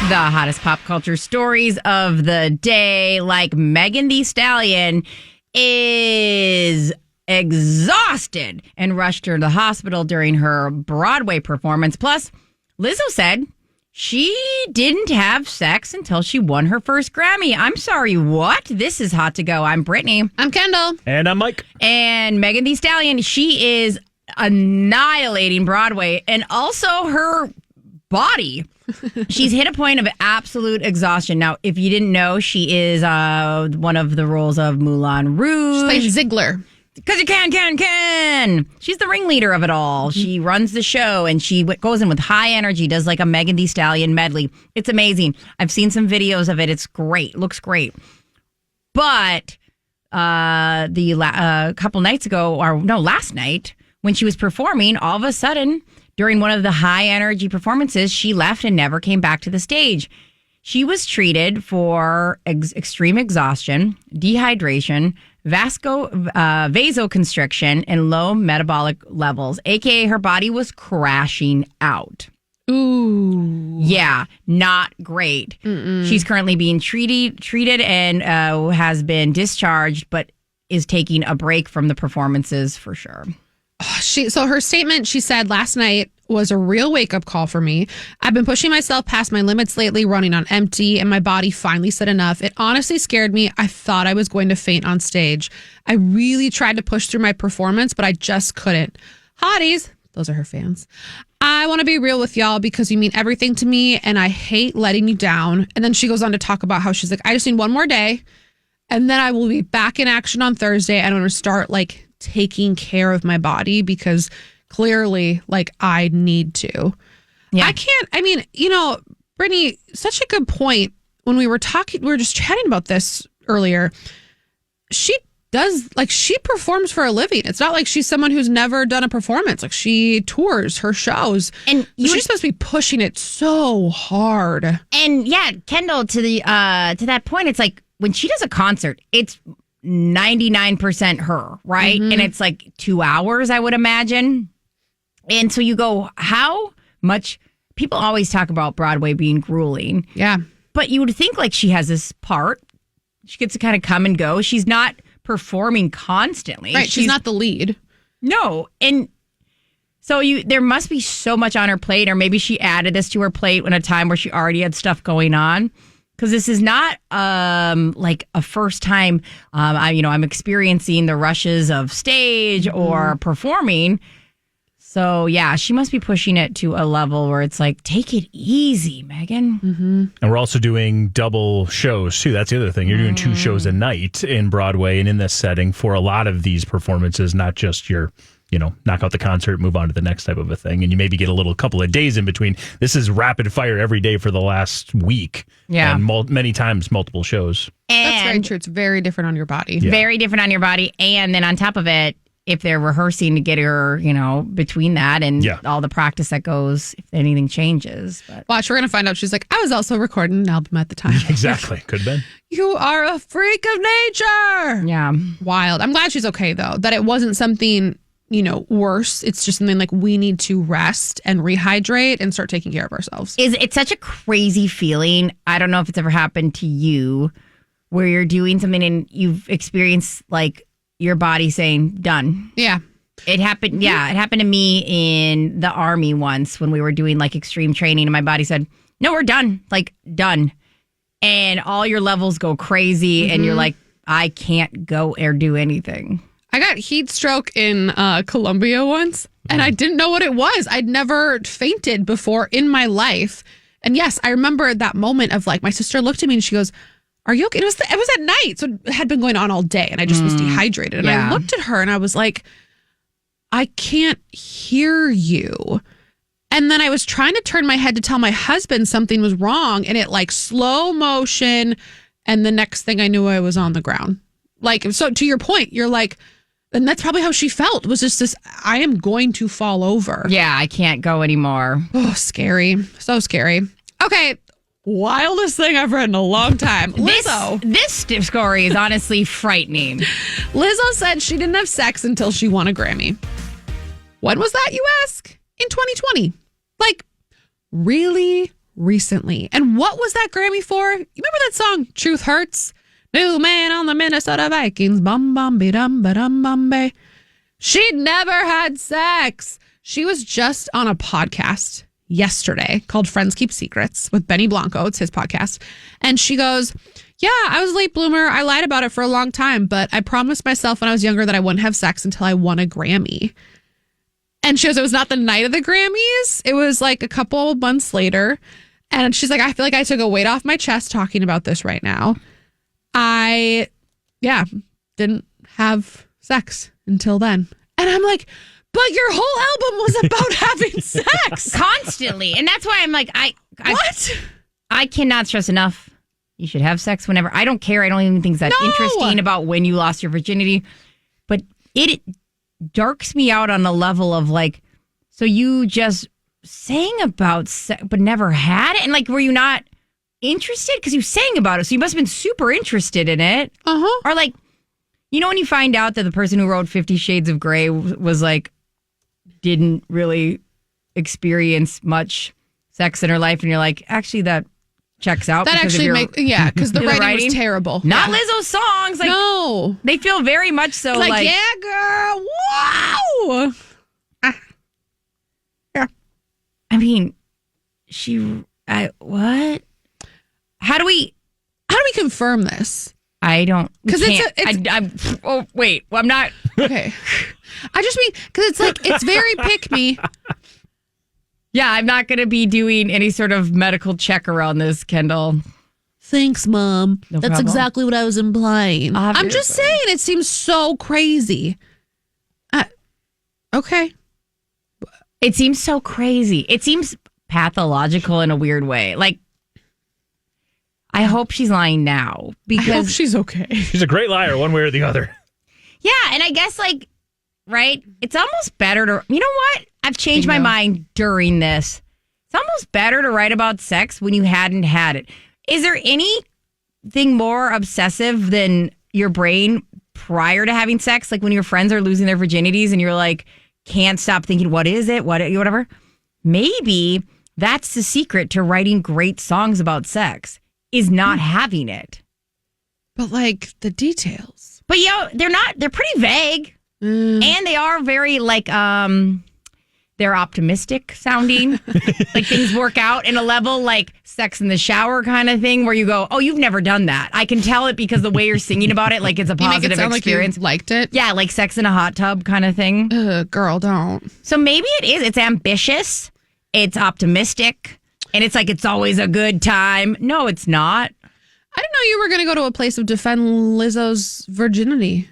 The hottest pop culture stories of the day, like Megan Thee Stallion is exhausted and rushed to the hospital during her Broadway performance. Plus, Lizzo said she didn't have sex until she won her first Grammy. I'm sorry, what? This is Hot to Go. I'm Brittany. I'm Kendall. And I'm Mike. And Megan Thee Stallion, she is annihilating Broadway and also her body. She's hit a point of absolute exhaustion. Now, if you didn't know, she is one of the roles of Moulin Rouge. She plays Ziegler. Because you can. She's the ringleader of it all. Mm-hmm. She runs the show, and she goes in with high energy, does like a Megan Thee Stallion medley. It's amazing. I've seen some videos of it. It's great. Looks great. But couple nights ago, last night, when she was performing, all of a sudden, during one of the high energy performances, she left and never came back to the stage. She was treated for extreme exhaustion, dehydration, vasoconstriction, and low metabolic levels, aka her body was crashing out. Ooh. Yeah, not great. Mm-mm. She's currently being treated and has been discharged, but is taking a break from the performances for sure. So her statement, she said, last night was a real wake-up call for me. I've been pushing myself past my limits lately, running on empty, and my body finally said enough. It honestly scared me. I thought I was going to faint on stage. I really tried to push through my performance, but I just couldn't. Hotties, those are her fans. I want to be real with y'all because you mean everything to me, and I hate letting you down. And then she goes on to talk about how she's like, I just need one more day, and then I will be back in action on Thursday. I'm going to start taking care of my body because clearly I need to. Yeah. Brittany, such a good point. When we were just chatting about this earlier. She performs for a living. It's not like she's someone who's never done a performance. She tours her shows. And she's supposed to be pushing it so hard. And yeah, Kendall, to that point, it's like when she does a concert, it's 99% her, right? Mm-hmm. And it's 2 hours, I would imagine. And so you go, how much people always talk about Broadway being grueling. Yeah. But you would think she has this part. She gets to kind of come and go. She's not performing constantly. Right. She's not the lead. No. And so there must be so much on her plate, or maybe she added this to her plate in a time where she already had stuff going on. Because this is not a first time I'm experiencing the rushes of stage or performing. So, yeah, she must be pushing it to a level where it's take it easy, Megan. Mm-hmm. And we're also doing double shows, too. That's the other thing. You're doing 2 shows a night in Broadway and in this setting for a lot of these performances, not just your knock out the concert, move on to the next type of a thing. And you maybe get a couple of days in between. This is rapid fire every day for the last week. Yeah. And many times, multiple shows. And that's very true. It's very different on your body. Yeah. Very different on your body. And then on top of it, if they're rehearsing to get her, between that and all the practice that goes, if anything changes. But watch, we're going to find out. She's like, I was also recording an album at the time. Exactly. Could have been. You are a freak of nature. Yeah. Wild. I'm glad she's okay, though, that it wasn't something worse. It's just something we need to rest and rehydrate and start taking care of ourselves. It's such a crazy feeling. I don't know if it's ever happened to you where you're doing something and you've experienced your body saying done. Yeah. It happened. Yeah. It happened to me in the Army once when we were doing extreme training and my body said, no, we're done. Done. And all your levels go crazy and you're I can't go or do anything. I got heat stroke in Colombia once, and I didn't know what it was. I'd never fainted before in my life. And yes, I remember that moment of my sister looked at me and she goes, are you okay? It was at night, so it had been going on all day, and I just was dehydrated. And I looked at her and I was like, I can't hear you. And then I was trying to turn my head to tell my husband something was wrong, and it slow motion, and the next thing I knew I was on the ground. So to your point, you're and that's probably how she felt, was just this, I am going to fall over. Yeah, I can't go anymore. Oh, scary. So scary. Okay, wildest thing I've read in a long time. Lizzo. This story is honestly frightening. Lizzo said she didn't have sex until she won a Grammy. When was that, you ask? In 2020. Really, recently. And what was that Grammy for? You remember that song, Truth Hurts? New man on the Minnesota Vikings. Bum, bum, be dum, ba dum, bum, be. She'd never had sex. She was just on a podcast yesterday called Friends Keep Secrets with Benny Blanco. It's his podcast. And she goes, yeah, I was a late bloomer. I lied about it for a long time, but I promised myself when I was younger that I wouldn't have sex until I won a Grammy. And she goes, it was not the night of the Grammys. It was like a couple of months later. And she's like, I feel like I took a weight off my chest talking about this right now. I didn't have sex until then. And I'm like, but your whole album was about having sex. Constantly. And that's why I'm like, I cannot stress enough. You should have sex whenever. I don't care. I don't even think it's that interesting about when you lost your virginity. But it darks me out on a level of like, so you just sang about sex but never had it? And like, were you not interested? Because you sang about it. So you must have been super interested in it. Uh-huh. Or like, you know when you find out that the person who wrote 50 Shades of Grey was like, didn't really experience much sex in her life, and you're like, actually, that checks out. That actually makes, because the writing was terrible. Not Lizzo's songs. Like, no. They feel very much so like, yeah, girl, wow. Yeah. I mean, what? How do we confirm this? I don't, because I'm not. Okay. I just mean, because it's like, it's very pick me. Yeah, I'm not going to be doing any sort of medical check around this, Kendall. Thanks, Mom. No That's problem. exactly what I was implying. I'm just saying, it seems so crazy. Okay. It seems so crazy. It seems pathological in a weird way. Like, I hope she's lying now because I hope she's okay. She's a great liar, one way or the other. Yeah, and I guess like, right? It's almost better to, you know what? I've changed my mind during this. It's almost better to write about sex when you hadn't had it. Is there anything more obsessive than your brain prior to having sex? Like when your friends are losing their virginities and you're like, can't stop thinking, what is it? Whatever. Maybe that's the secret to writing great songs about sex, is not having it. But like the details. But they're pretty vague. And they are very like, they're optimistic sounding. Like things work out in a level like sex in the shower kind of thing where you go, oh, you've never done that. I can tell it because the way you're singing about it, like it's a positive experience. Like you liked it? Yeah, like sex in a hot tub kind of thing. Girl, don't. So maybe it is. It's ambitious. It's optimistic. And it's like, it's always a good time. No, it's not. I didn't know you were going to go to a place of defend Lizzo's virginity.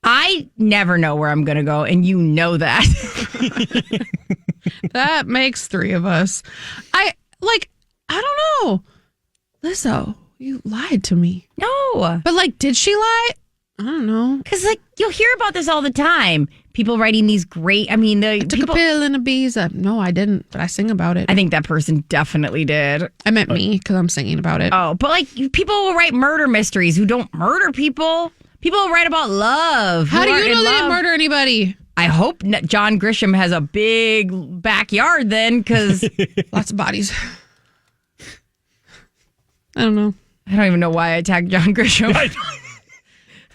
I never know where I'm going to go, and you know that. That makes three of us. I don't know. Lizzo, you lied to me. No. But like, did she lie? I don't know. Because like, you'll hear about this all the time. People writing these great, I took a pill and a Ibiza. No, I didn't, but I sing about it. I think that person definitely did. I meant me, because I'm singing about it. Oh, but like, people will write murder mysteries who don't murder people. People will write about love. How do you know they didn't murder anybody? I hope John Grisham has a big backyard then, because lots of bodies. I don't know. I don't even know why I attacked John Grisham.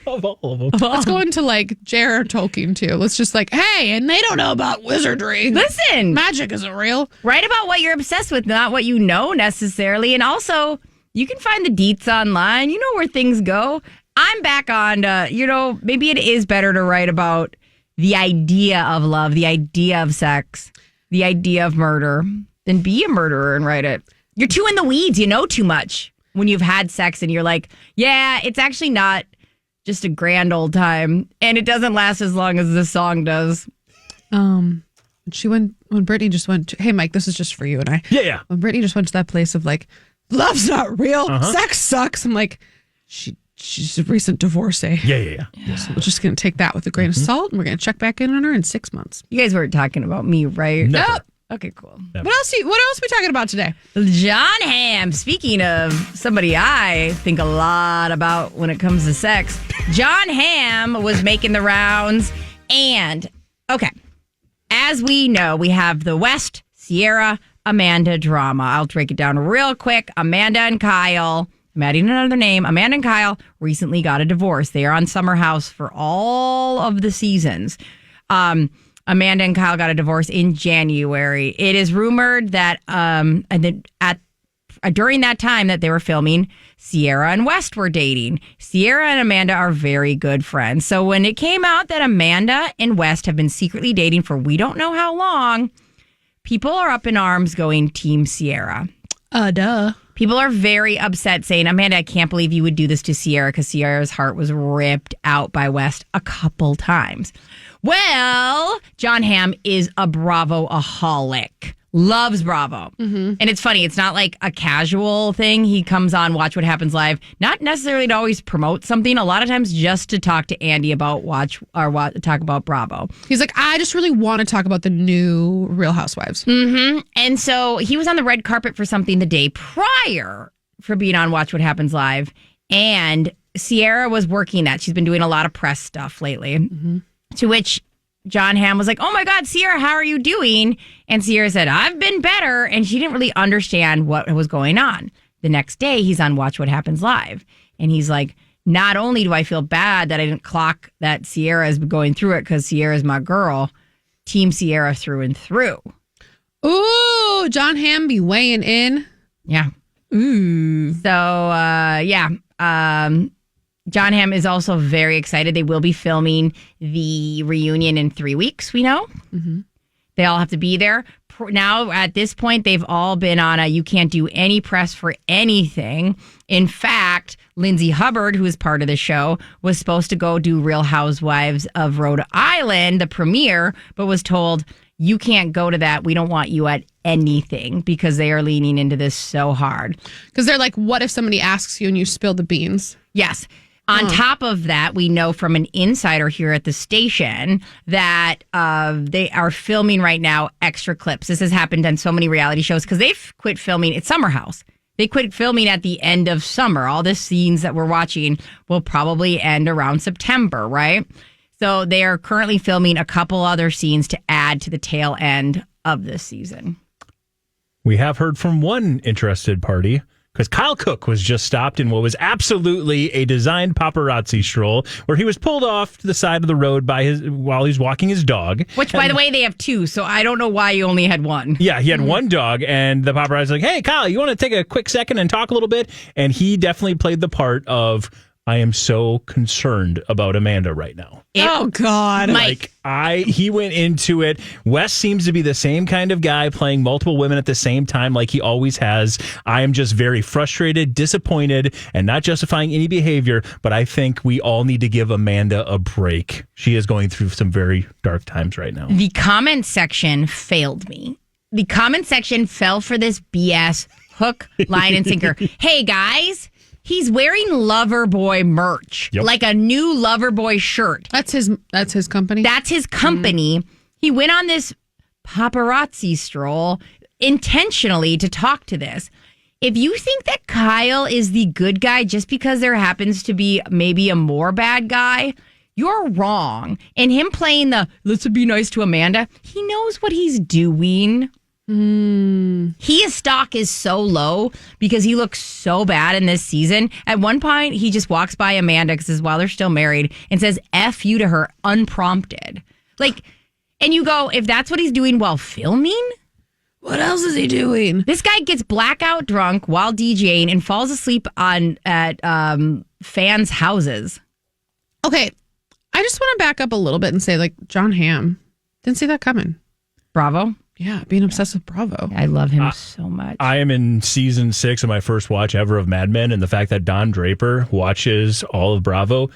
Of all of them. Let's go into like J.R.R. Tolkien too. Let's just like, hey, and they don't know about wizardry. Listen. Magic isn't real. Write about what you're obsessed with, not what you know necessarily. And also, you can find the deets online. You know where things go. I'm back on, maybe it is better to write about the idea of love, the idea of sex, the idea of murder, than be a murderer and write it. You're too in the weeds. You know too much when you've had sex and you're like, yeah, it's actually not just a grand old time. And it doesn't last as long as the song does. When Brittany just went to, hey, Mike, this is just for you and I. Yeah. When Brittany just went to that place of like, love's not real. Sex sucks. I'm like, she's a recent divorcee. Yeah. So we're just going to take that with a grain of salt, and we're going to check back in on her in 6 months. You guys weren't talking about me, right? Never. Nope. Okay, cool. Never. What else are we talking about today? John Hamm. Speaking of somebody I think a lot about when it comes to sex, John Hamm was making the rounds. And, okay, as we know, we have the West Sierra Amanda drama. I'll break it down real quick. Amanda and Kyle, I'm adding another name. Amanda and Kyle recently got a divorce. They are on Summer House for all of the seasons. Amanda and Kyle got a divorce in January. It is rumored that during that time that they were filming, Sierra and West were dating. Sierra and Amanda are very good friends. So when it came out that Amanda and West have been secretly dating for we don't know how long, people are up in arms going Team Sierra. Duh. People are very upset saying, Amanda, I can't believe you would do this to Sierra because Sierra's heart was ripped out by West a couple times. Well, John Hamm is a Bravo-aholic. Loves Bravo. Mm-hmm. And it's funny. It's not like a casual thing. He comes on Watch What Happens Live, not necessarily to always promote something. A lot of times just to talk to Andy about talk about Bravo. He's like, I just really want to talk about the new Real Housewives. Mm-hmm. And so he was on the red carpet for something the day prior for being on Watch What Happens Live. And Sierra was working that. She's been doing a lot of press stuff lately. Mm-hmm. To which John Hamm was like, oh my God, Sierra, how are you doing? And Sierra said, I've been better. And she didn't really understand what was going on. The next day, he's on Watch What Happens Live. And he's like, not only do I feel bad that I didn't clock that Sierra is going through it because Sierra's my girl, Team Sierra through and through. Ooh, John Hamm be weighing in. Yeah. Ooh. So, yeah. John Hamm is also very excited. They will be filming the reunion in 3 weeks, we know. Mm-hmm. They all have to be there. Now, at this point, they've all been on a you can't do any press for anything. In fact, Lindsay Hubbard, who is part of the show, was supposed to go do Real Housewives of Rhode Island, the premiere, but was told, you can't go to that. We don't want you at anything because they are leaning into this so hard. Because they're like, what if somebody asks you and you spill the beans? Yes. On top of that, we know from an insider here at the station that they are filming right now extra clips. This has happened on so many reality shows because they've quit filming at Summer House. They quit filming at the end of summer. All the scenes that we're watching will probably end around September, right? So they are currently filming a couple other scenes to add to the tail end of this season. We have heard from one interested party. Because Kyle Cook was just stopped in what was absolutely a designed paparazzi stroll where he was pulled off to the side of the road while he's walking his dog. Which, by the way, they have two, so I don't know why you only had one. Yeah, he had one dog, and the paparazzi was like, hey, Kyle, you want to take a quick second and talk a little bit? And he definitely played the part of, I am so concerned about Amanda right now. Oh, God. Mike. He went into it. Wes seems to be the same kind of guy playing multiple women at the same time like he always has. I am just very frustrated, disappointed, and not justifying any behavior, but I think we all need to give Amanda a break. She is going through some very dark times right now. The comment section failed me. The comment section fell for this BS hook, line, and sinker. Hey, guys. He's wearing Loverboy merch, like a new Loverboy shirt. That's his company? That's his company. Mm-hmm. He went on this paparazzi stroll intentionally to talk to this. If you think that Kyle is the good guy just because there happens to be maybe a more bad guy, you're wrong. And him playing the let's be nice to Amanda, he knows what he's doing. His stock is so low because he looks so bad in this season. At one point, he just walks by Amanda while they're still married and says F you to her unprompted. Like, and you go, if that's what he's doing while filming, what else is he doing? This guy gets blackout drunk while DJing and falls asleep at fans' houses. Okay, I just want to back up a little bit and say, like, John Hamm didn't see that coming. Bravo. Yeah, being obsessed with Bravo. I love him so much. I am in season 6 of my first watch ever of Mad Men, and the fact that Don Draper watches all of Bravo,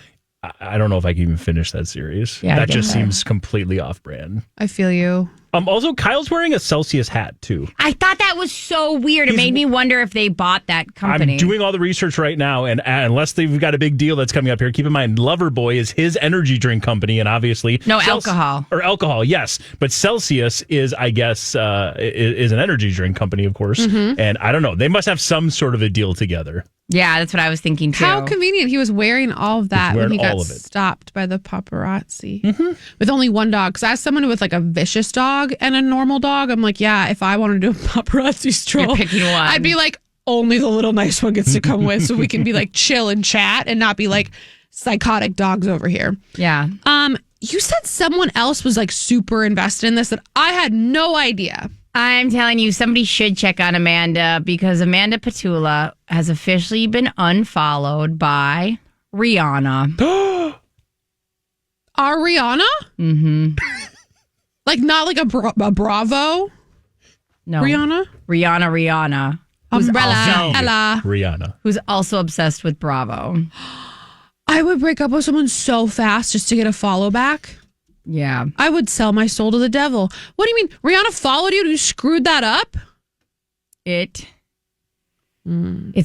I don't know if I can even finish that series. Yeah, that just seems completely off-brand. I feel you. Also, Kyle's wearing a Celsius hat, too. I thought that was so weird. It made me wonder if they bought that company. I'm doing all the research right now, and unless they've got a big deal that's coming up here, keep in mind, Loverboy is his energy drink company, and obviously... No, alcohol. Or alcohol, yes. But Celsius is, I guess, is an energy drink company, of course. Mm-hmm. And I don't know. They must have some sort of a deal together. Yeah, that's what I was thinking too. How convenient. He was wearing all of that when he got all of it. stopped by the paparazzi with only one dog. Because as someone with like a vicious dog and a normal dog, I'm like, yeah, if I want to do a paparazzi stroll, You're picking one. I'd be like, only the little nice one gets to come with so we can be like chill and chat and not be like psychotic dogs over here. Yeah. You said someone else was like super invested in this that I had no idea. I'm telling you, somebody should check on Amanda because Amanda Petula has officially been unfollowed by Rihanna. Ariana? Mm-hmm. Like not like a Bravo? No. Rihanna? Rihanna. Who's Umbrella. also- Ella. Rihanna. Who's also obsessed with Bravo. I would break up with someone so fast just to get a follow back. Yeah. I would sell my soul to the devil. What do you mean? Rihanna followed you? You screwed that up? It's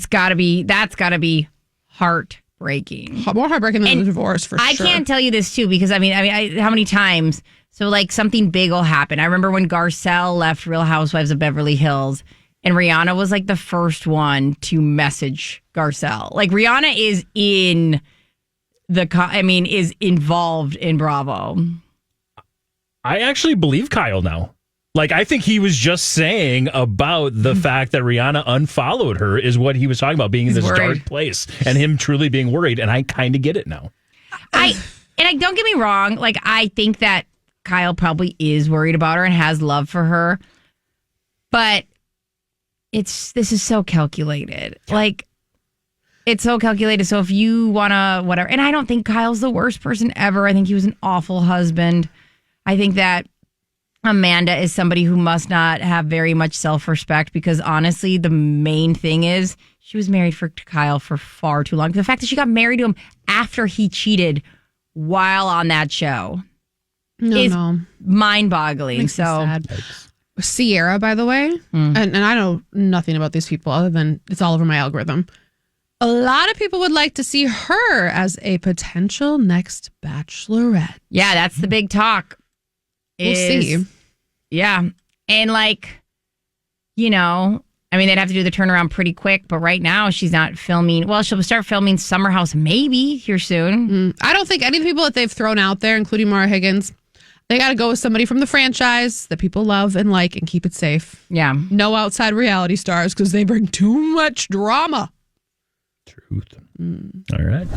got to be, that's got to be heartbreaking. More heartbreaking than a divorce for I sure. can't tell you this too because I mean, how many times? So like something big will happen. I remember when Garcelle left Real Housewives of Beverly Hills, and Rihanna was like the first one to message Garcelle. Like Rihanna is is involved in Bravo. I actually believe Kyle now. Like, I think he was just saying about the fact that Rihanna unfollowed her is what he was talking about, being in this dark place and him truly being worried. And I kind of get it now. Don't get me wrong. Like, I think that Kyle probably is worried about her and has love for her. But this is so calculated. Like, it's so calculated. So if you want to, whatever. And I don't think Kyle's the worst person ever. I think he was an awful husband. I think that Amanda is somebody who must not have very much self-respect because honestly, the main thing is she was married to Kyle for far too long. The fact that she got married to him after he cheated while on that show is mind-boggling. Makes me So sad. Sierra, by the way, and I know nothing about these people other than it's all over my algorithm. A lot of people would like to see her as a potential next bachelorette. yeah, that's the big talk. We'll see. Yeah. And like, they'd have to do the turnaround pretty quick. But right now, she's not filming. Well, she'll start filming Summer House maybe here soon. I don't think any of the people that they've thrown out there, including Mara Higgins, they got to go with somebody from the franchise that people love and like and keep it safe. Yeah. No outside reality stars because they bring too much drama. Truth. All right.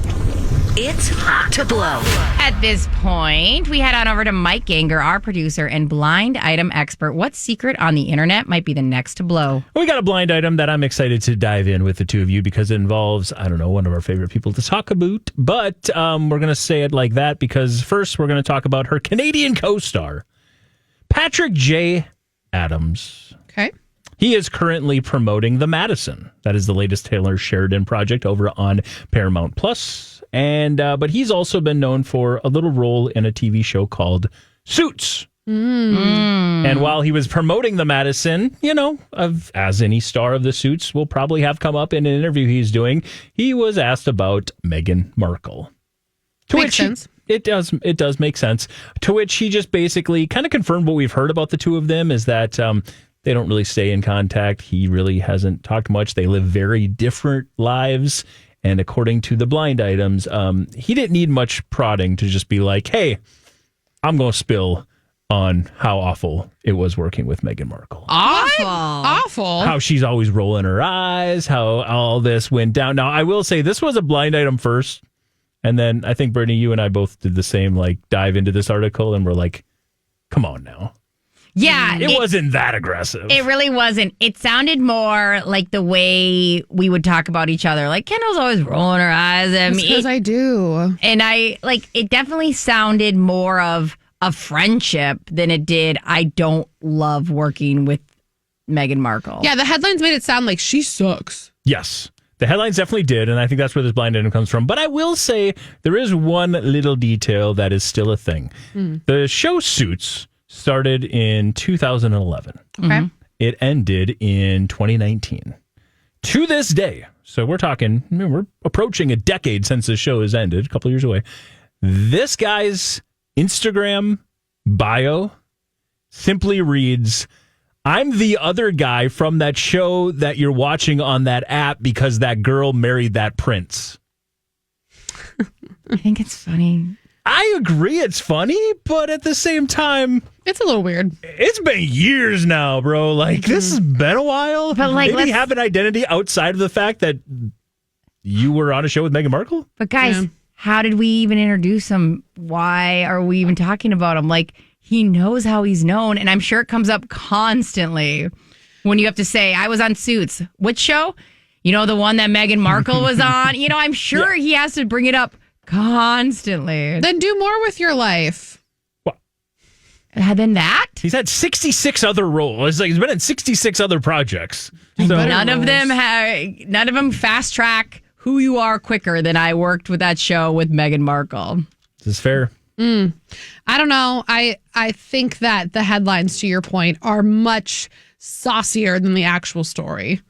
It's hot to blow. At this point, we head on over to Mike Ganger, our producer and blind item expert. What secret on the internet might be the next to blow? We got a blind item that I'm excited to dive in with the two of you because it involves, one of our favorite people to talk about. But we're going to say it like that because first we're going to talk about her Canadian co-star, Patrick J. Adams. Okay. He is currently promoting The Madison. That is the latest Taylor Sheridan project over on Paramount Plus. And but he's also been known for a little role in a TV show called Suits. And while he was promoting The Madison, as any star of the Suits will probably have come up in an interview he's doing, he was asked about Meghan Markle. Makes sense. It does make sense. To which he just basically kind of confirmed what we've heard about the two of them is that they don't really stay in contact. He really hasn't talked much. They live very different lives. And according to the blind items, he didn't need much prodding to just be like, hey, I'm going to spill on how awful it was working with Meghan Markle. Awful. How she's always rolling her eyes, how all this went down. Now, I will say this was a blind item first. And then I think, Brittany, you and I both did the same, dive into this article. And we're like, come on now. Yeah. It wasn't that aggressive. It really wasn't. It sounded more like the way we would talk about each other. Like Kendall's always rolling her eyes at me. Because I do. And it definitely sounded more of a friendship than it did. I don't love working with Meghan Markle. Yeah, the headlines made it sound like she sucks. Yes. The headlines definitely did, and I think that's where this blind item comes from. But I will say there is one little detail that is still a thing. The show Suits started in 2011. Okay. It ended in 2019. To this day, so we're approaching a decade since the show has ended, a couple years away. This guy's Instagram bio simply reads, I'm the other guy from that show that you're watching on that app because that girl married that prince. I think it's funny. I agree it's funny, but at the same time, It's a little weird. it's been years now, bro. Like, this has been a while. But, like, maybe have an identity outside of the fact that you were on a show with Meghan Markle? But guys, how did we even introduce him? Why are we even talking about him? Like, he knows how he's known, and I'm sure it comes up constantly when you have to say, I was on Suits. Which show? You know, the one that Meghan Markle was on? You know, I'm sure he has to bring it up constantly. Then do more with your life. Than that? He's had 66 other roles. It's like he's been in 66 other projects. So, None of them fast track who you are quicker than I worked with that show with Meghan Markle. Is this fair? I don't know. I think that the headlines, to your point, are much saucier than the actual story.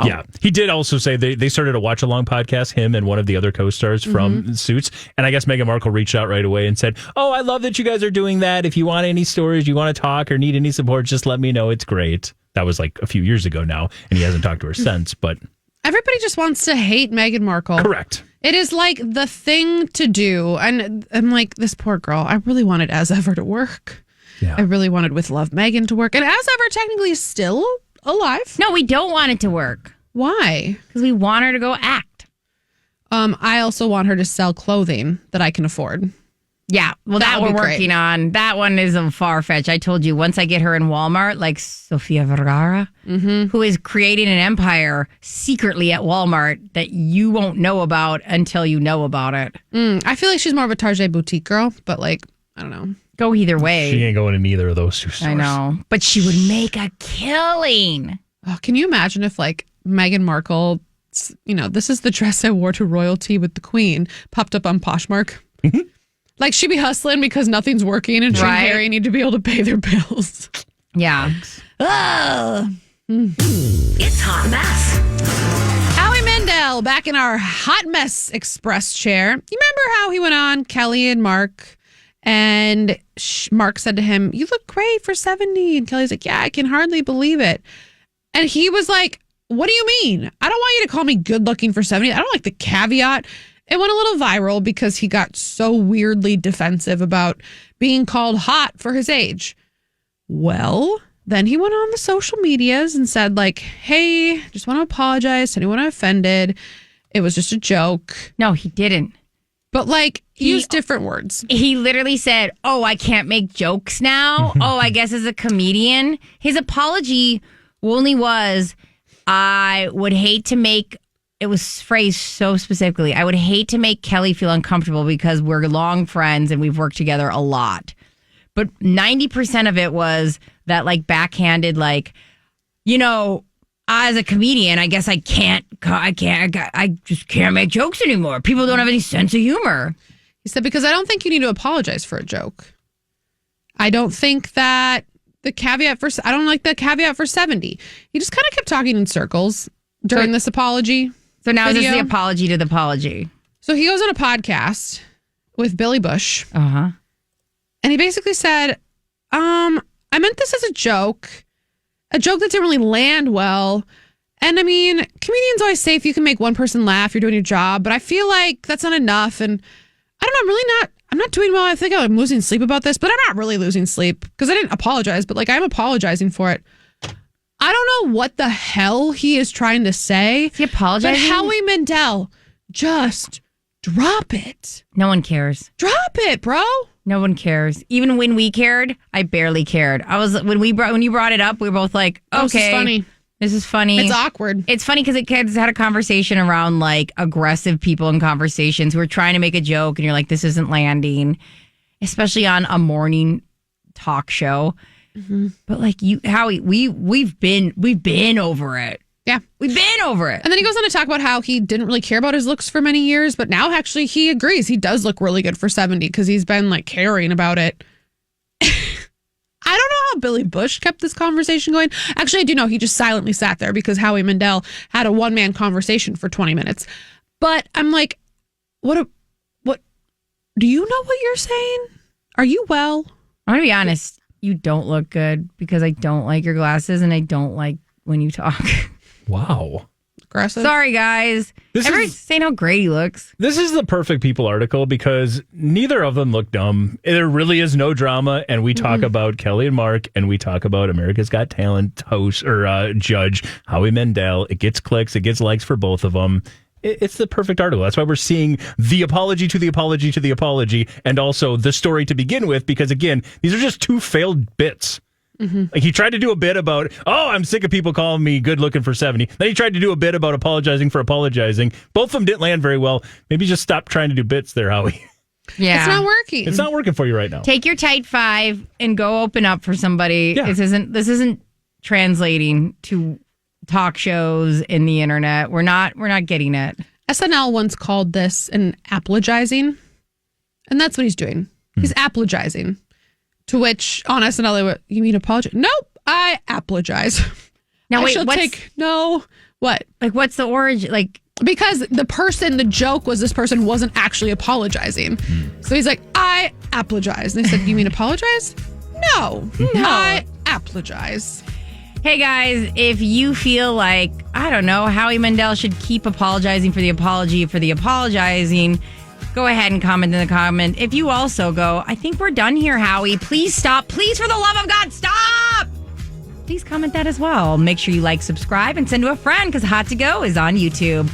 Yeah. He did also say they started a watch-along podcast, him and one of the other co-stars from Suits. And I guess Meghan Markle reached out right away and said, oh, I love that you guys are doing that. If you want any stories, you want to talk or need any support, just let me know. It's great. That was like a few years ago now, and he hasn't talked to her since. But everybody just wants to hate Meghan Markle. Correct. It is like the thing to do. And I'm like, this poor girl, I really wanted As Ever to work. Yeah. I really wanted With Love Meghan to work. And As Ever technically is still alive. No, we don't want it to work. Why? Because we want her to go act. I also want her to sell clothing that I can afford. Yeah, well, that would we're be great. working on. That one is a far-fetched. I told you, once I get her in Walmart, like Sofia Vergara, who is creating an empire secretly at Walmart that you won't know about until you know about it. I feel like she's more of a Target boutique girl, but like, I don't know. Go either way. She ain't going in either of those two stores. I know. But she would make a killing. Oh, can you imagine if like Meghan Markle, this is the dress I wore to royalty with the Queen, popped up on Poshmark? Like she'd be hustling because nothing's working and she and Harry need to be able to pay their bills. Yeah. It's Hot Mess. Howie Mandel back in our Hot Mess Express chair. You remember how he went on Kelly and Mark, and Mark said to him, "You look great for 70." And Kelly's like, "Yeah, I can hardly believe it." And he was like, "What do you mean? I don't want you to call me good looking for 70. I don't like the caveat." It went a little viral because he got so weirdly defensive about being called hot for his age. Well, then he went on the social medias and said, like, hey, just want to apologize to anyone I offended. It was just a joke. No, he didn't. But, like, he used different words. He literally said, oh, I can't make jokes now. Oh, I guess as a comedian. His apology only was, I would hate to make... It was phrased so specifically. I would hate to make Kelly feel uncomfortable because we're long friends and we've worked together a lot. But 90% of it was that like backhanded, like, as a comedian, I guess I just can't make jokes anymore. People don't have any sense of humor. He said, because I don't think you need to apologize for a joke. I don't think that I don't like the caveat for 70. He just kind of kept talking in circles during this apology. So now video. This is the apology to the apology. So he goes on a podcast with Billy Bush. Uh-huh. And he basically said, I meant this as a joke that didn't really land well. And I mean, comedians always say if you can make one person laugh, you're doing your job. But I feel like that's not enough. And I don't know, I'm not doing well. I think I'm losing sleep about this, but I'm not really losing sleep because I didn't apologize, but like I'm apologizing for it. I don't know what the hell he is trying to say. Is he apologizing? But Howie Mandel, just drop it. No one cares. Drop it, bro. No one cares. Even when we cared, I barely cared. When you brought it up, we were both like, okay, this is funny. This is funny. It's awkward. It's funny because kids had a conversation around like aggressive people in conversations who are trying to make a joke, and you're like, this isn't landing, especially on a morning talk show. Mm-hmm. But like Howie, we've been over it. Yeah, we've been over it. And then he goes on to talk about how he didn't really care about his looks for many years, but now actually he agrees he does look really good for 70 because he's been like caring about it. I don't know how Billy Bush kept this conversation going. Actually, I do know he just silently sat there because Howie Mandel had a one-man conversation for 20 minutes. But I'm like, what do you know what you're saying? Are you well? I'm going to be honest. you don't look good because I don't like your glasses and I don't like when you talk. Wow. Aggressive. Sorry, guys. Everyone's saying how great he looks. This is the perfect People article because neither of them look dumb. There really is no drama, and we talk about Kelly and Mark, and we talk about America's Got Talent host or judge Howie Mandel. It gets clicks, it gets likes for both of them. It's the perfect article. That's why we're seeing the apology to the apology to the apology, and also the story to begin with. Because again, these are just two failed bits. Like he tried to do a bit about, I'm sick of people calling me good looking for 70. Then he tried to do a bit about apologizing for apologizing. Both of them didn't land very well. Maybe just stop trying to do bits there, Howie. Yeah. It's not working. It's not working for you right now. Take your tight 5 and go open up for somebody. Yeah. This isn't translating to talk shows in the internet. We're not getting it. SNL once called this an apologizing, and that's what he's doing. He's apologizing. To which on SNL, they were, you mean apologize? Nope, I apologize. Now wait, what? Like, what's the origin? Like, because the joke was this person wasn't actually apologizing. So he's like, I apologize. And they said, you mean apologize? No, I apologize. hey guys, if you feel like, I don't know, Howie Mandel should keep apologizing for the apologizing, go ahead and comment in the comment. If you also go, I think we're done here, Howie. Please stop. Please, for the love of God, stop. Please comment that as well. Make sure you like, subscribe, and send to a friend because Hot to Go is on YouTube.